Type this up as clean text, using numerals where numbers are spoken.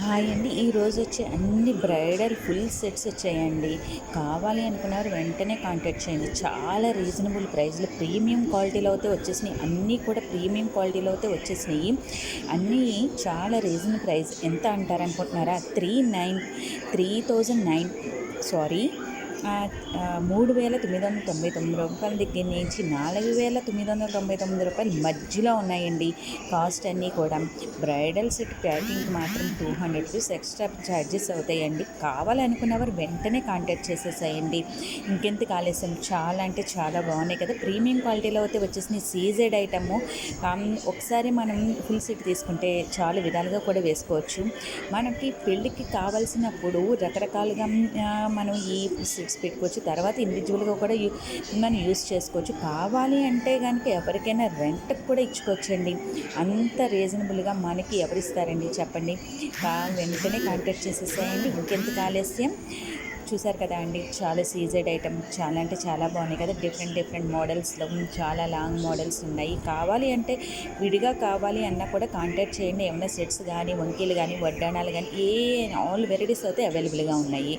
Hi అండి. ఈరోజు వచ్చే అన్ని బ్రైడల్ ఫుల్ సెట్స్ వచ్చాయండి. కావాలి అనుకున్నవారు వెంటనే కాంటాక్ట్ చేయండి. చాలా రీజనబుల్ ప్రైస్లో ప్రీమియం క్వాలిటీలో అయితే వచ్చేసినాయి. అన్నీ కూడా ప్రీమియం క్వాలిటీలో అయితే వచ్చేసినాయి. అన్నీ చాలా రీజనబుల్ ప్రైస్. ఎంత అంటారనుకుంటున్నారా? 3900 సారీ 3,999 దగ్గర నుంచి 4,999 మధ్యలో ఉన్నాయండి. కాస్ట్ అన్నీ కూడా బ్రైడల్ సెట్ ప్యాకింగ్కి మాత్రం 200 రూపీస్ ఎక్స్ట్రా ఛార్జెస్ అవుతాయండి. కావాలనుకున్నవారు వెంటనే కాంటాక్ట్ చేసేసేయండి. ఇంకెంత ఆలస్యం. చాలా అంటే చాలా బాగున్నాయి కదా. ప్రీమియం క్వాలిటీలో అయితే వచ్చేసినాయి. CZ item. ఒకసారి మనం ఫుల్ సెట్ తీసుకుంటే చాలా విధాలుగా కూడా వేసుకోవచ్చు. మనకి పెళ్ళికి కావాల్సినప్పుడు రకరకాలుగా మనం ఈ సెట్స్ పెట్టుకోవచ్చు. తర్వాత ఇండివిజువల్గా కూడా మనం యూస్ చేసుకోవచ్చు. కావాలి అంటే కనుక ఎవరికైనా రెంట్కి కూడా ఇచ్చుకోవచ్చండి. అంత రీజనబుల్గా మనకి ఎవరిస్తారండి చెప్పండి. వెంటనే కాంటాక్ట్ చేసేసేయండి. ఇంకెంత ఆలస్యం. చూసారు కదా అండి, చాలా సీజెడ్ ఐటమ్, చాలా అంటే చాలా బాగున్నాయి కదా. డిఫరెంట్ మోడల్స్లో చాలా లాంగ్ మోడల్స్ ఉన్నాయి. కావాలి అంటే విడిగా కావాలి అన్నా కూడా కాంటాక్ట్ చేయండి. ఏమైనా సెట్స్ కానీ, వంకీలు కానీ, వడ్డాణాలు కానీ ఆల్ వెరైటీస్ అయితే అవైలబుల్గా ఉన్నాయి.